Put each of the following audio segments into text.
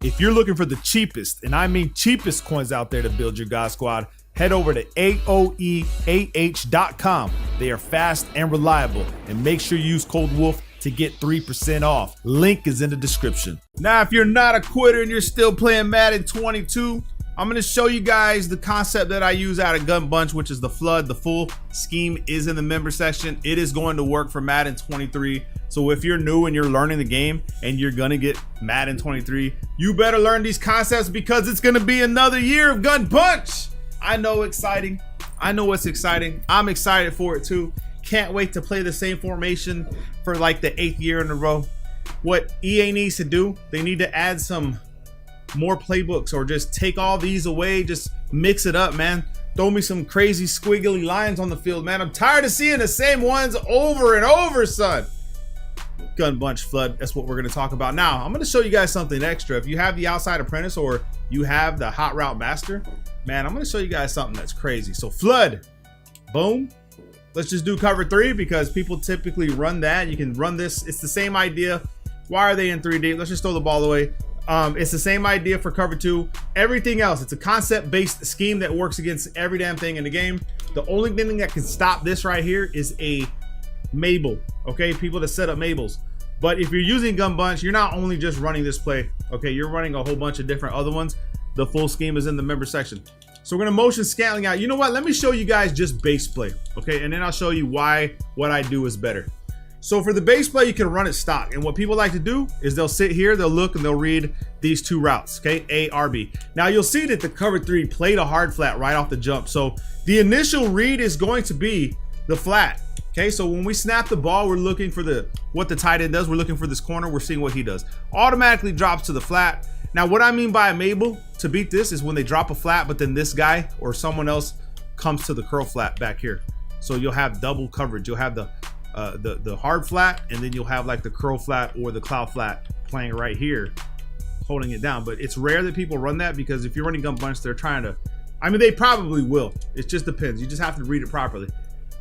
If you're looking for the cheapest, and I mean cheapest coins out there to build your God Squad, head over to aoeah.com. They are fast and reliable, and make sure you use code WOLF to get 3% off. Link is in the description. Now, if you're not a quitter and you're still playing Madden 22, I'm gonna show you guys the concept that I use out of Gun Bunch, which is the flood. The full scheme is in the member section. It is going to work for Madden 23. So if you're new and you're learning the game and you're gonna get Madden 23, you better learn these concepts because it's gonna be another year of Gun Bunch. I know exciting. I know it's exciting. I'm excited for it too. Can't wait to play the same formation for like the 8th year in a row. What EA needs to do, they need to add some more playbooks or just take all these away, just mix it up, man. Throw me some crazy squiggly lines on the field, man. I'm tired of seeing the same ones over and over, son. Gun Bunch flood, that's what we're gonna talk about. Now, I'm gonna show you guys something extra. If you have the Outside Apprentice or you have the Hot Route Master, man, I'm gonna show you guys something that's crazy. So flood, boom. Let's just do cover 3 because people typically run that. You can run this, it's the same idea. Why are they in 3D? Let's just throw the ball away. It's the same idea for cover 2. Everything else, it's a concept-based scheme that works against every damn thing in the game. The only thing that can stop this right here is a Mabel, okay? People that set up Mabels. But if you're using Gun Bunch, you're not only just running this play, okay? You're running a whole bunch of different other ones. The full scheme is in the member section. So we're gonna motion Scantling out. You know what? Let me show you guys just base play, okay? And then I'll show you why what I do is better. So for the base play, you can run it stock. And what people like to do is they'll sit here, they'll look, and they'll read these 2 routes, okay? A, R, B. Now you'll see that the cover 3 played a hard flat right off the jump. So the initial read is going to be the flat, okay? So when we snap the ball, we're looking for what the tight end does. We're looking for this corner. We're seeing what he does. Automatically drops to the flat. Now what I mean by a Mabel to beat this is when they drop a flat, but then this guy or someone else comes to the curl flat back here. So you'll have double coverage. You'll have the hard flat, and then you'll have like the curl flat or the cloud flat playing right here, holding it down. But it's rare that people run that because if you're running Gun Bunch, they're trying to, I mean, they probably will. It just depends. You just have to read it properly.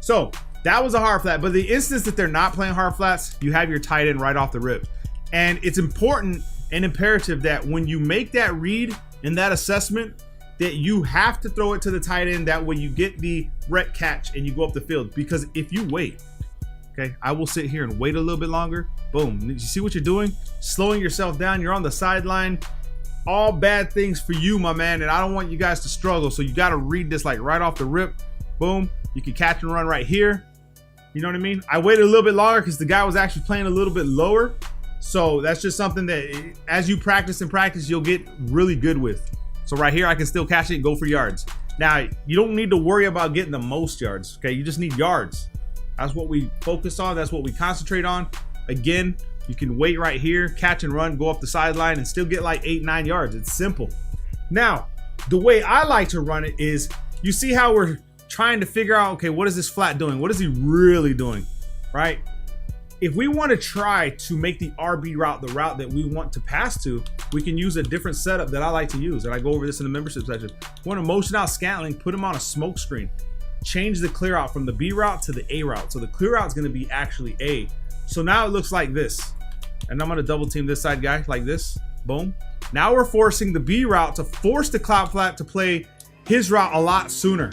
So that was a hard flat, but the instance that they're not playing hard flats, you have your tight end right off the rip. And it's important and imperative that when you make that read and that assessment, that you have to throw it to the tight end. That way you get the rec catch and you go up the field. Because if you wait, okay, I will sit here and wait a little bit longer. Boom. You see what you're doing? Slowing yourself down. You're on the sideline. All bad things for you, my man. And I don't want you guys to struggle. So you got to read this like right off the rip. Boom. You can catch and run right here. You know what I mean? I waited a little bit longer because the guy was actually playing a little bit lower. So that's just something that as you practice and practice, you'll get really good with. So right here, I can still catch it and go for yards. Now, you don't need to worry about getting the most yards. Okay, you just need yards. That's what we focus on. That's what we concentrate on. Again, you can wait right here, catch and run, go up the sideline and still get like 8-9 yards. It's simple. Now, the way I like to run it is, you see how we're trying to figure out, okay, what is this flat doing? What is he really doing, right? If we want to try to make the RB route the route that we want to pass to, we can use a different setup that I like to use. And I go over this in the membership section. Want to motion out Scantling, put him on a smoke screen. Change the clear out from the B route to the A route. So the clear out is going to be actually A. So now it looks like this. And I'm going to double team this side guy like this. Boom. Now we're forcing the B route to force the cloud flat to play his route a lot sooner.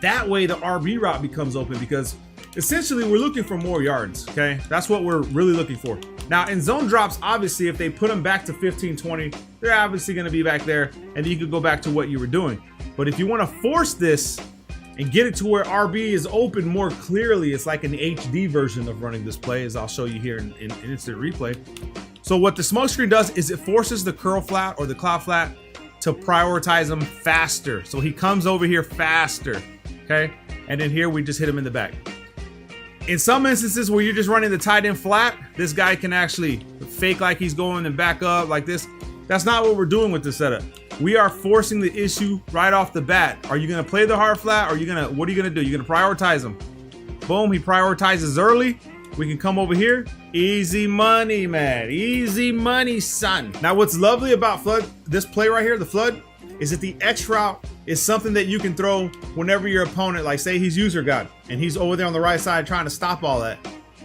That way the RB route becomes open because essentially we're looking for more yards, okay? That's what we're really looking for. Now in zone drops, obviously if they put them back to 15, 20, they're obviously going to be back there and you could go back to what you were doing. But if you want to force this and get it to where RB is open more clearly, it's like an HD version of running this play, as I'll show you here in instant replay. So what the smoke screen does is it forces the curl flat or the cloud flat to prioritize him faster. So he comes over here faster, okay? And then here we just hit him in the back. In some instances where you're just running the tight end flat, this guy can actually fake like he's going and back up like this. That's not what we're doing with this setup. We are forcing the issue right off the bat. Are you gonna play the hard flat? Or are you gonna, what are you gonna do? You're gonna prioritize him. Boom, he prioritizes early. We can come over here. Easy money, man. Easy money, son. Now what's lovely about flood, this play right here, the flood, is that the X route is something that you can throw whenever your opponent, like say he's user god and he's over there on the right side trying to stop all that.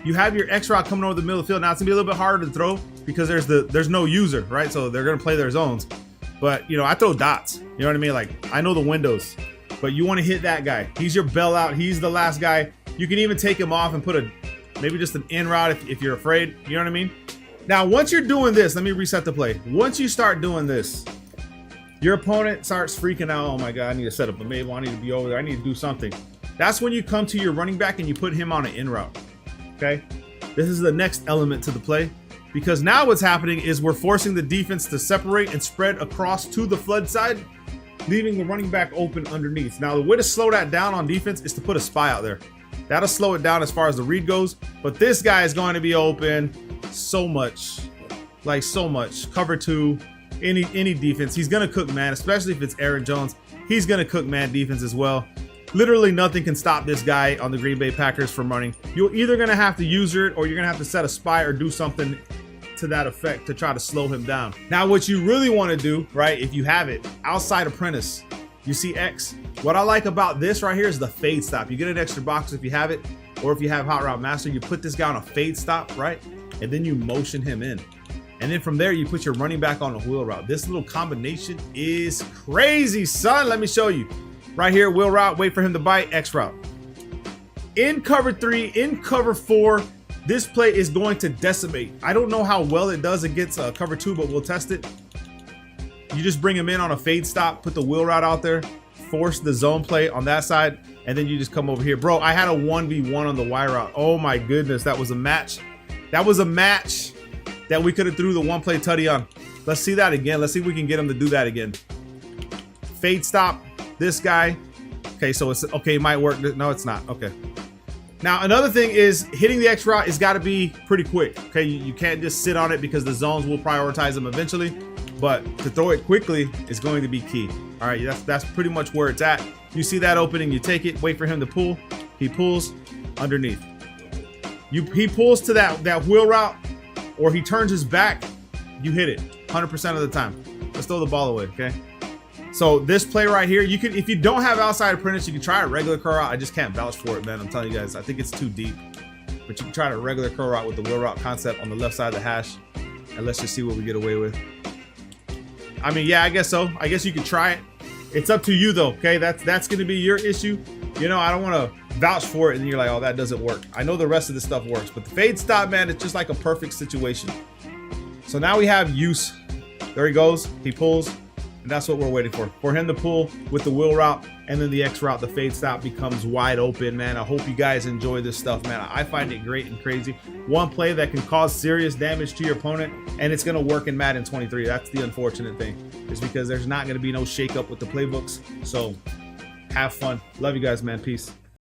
You have your X route coming over the middle of the field. Now it's gonna be a little bit harder to throw because there's no user, right? So they're gonna play their zones. But you know, I throw dots. You know what I mean? Like I know the windows, but you want to hit that guy. He's your bailout. He's the last guy. You can even take him off and put maybe just an in route if you're afraid. You know what I mean? Now, once you're doing this, let me reset the play. Once you start doing this, your opponent starts freaking out. Oh my God, I need to set up a Mabel. I need to be over there. I need to do something. That's when you come to your running back and you put him on an in route. Okay? This is the next element to the play, because now what's happening is we're forcing the defense to separate and spread across to the flood side, leaving the running back open underneath. Now, the way to slow that down on defense is to put a spy out there. That'll slow it down as far as the read goes, but this guy is going to be open so much, like so much. Cover two, any defense. He's going to cook man, especially if it's Aaron Jones. He's going to cook man defense as well. Literally nothing can stop this guy on the Green Bay Packers from running. You're either going to have to use it or you're going to have to set a spy or do something to that effect to try to slow him down. Now, what you really want to do, right, if you have it, outside apprentice, you see X. What I like about this right here is the fade stop. You get an extra box if you have it, or if you have Hot Route Master, you put this guy on a fade stop, right? And then you motion him in. And then from there, you put your running back on a wheel route. This little combination is crazy, son. Let me show you. Right here, wheel route, wait for him to bite, X route. In cover 3, in cover 4, this play is going to decimate. I don't know how well it does against cover 2, but we'll test it. You just bring him in on a fade stop, put the wheel route out there, force the zone play on that side, and then you just come over here. Bro, I had a 1v1 on the Y route. Oh my goodness, that was a match. That was a match that we could have threw the one play tutty on. Let's see that again. Let's see if we can get him to do that again. Fade stop, this guy. Okay, so it's okay, it might work. No, it's not. Okay. Now, another thing is hitting the X route has got to be pretty quick. Okay, you can't just sit on it because the zones will prioritize them eventually. But to throw it quickly is going to be key. All right, that's pretty much where it's at. You see that opening, you take it, wait for him to pull. He pulls underneath. He pulls to that wheel route, or he turns his back, you hit it 100% of the time. Let's throw the ball away, okay? So this play right here, you can, if you don't have outside apprentice, you can try a regular curl route. I just can't vouch for it, man. I'm telling you guys, I think it's too deep. But you can try a regular curl route with the wheel route concept on the left side of the hash. And let's just see what we get away with. I mean, yeah, I guess so. I guess you could try it. It's up to you though, okay? That's gonna be your issue. You know, I don't wanna vouch for it and you're like, oh, that doesn't work. I know the rest of this stuff works, but the fade stop, man, it's just like a perfect situation. So now we have use. There he goes, he pulls, and that's what we're waiting for. For him to pull with the wheel route, and then the X route, the fade stop becomes wide open, man. I hope you guys enjoy this stuff, man. I find it great and crazy. One play that can cause serious damage to your opponent, and it's gonna work in Madden 23. That's the unfortunate thing, is because there's not gonna be no shake up with the playbooks. So have fun. Love you guys, man. Peace.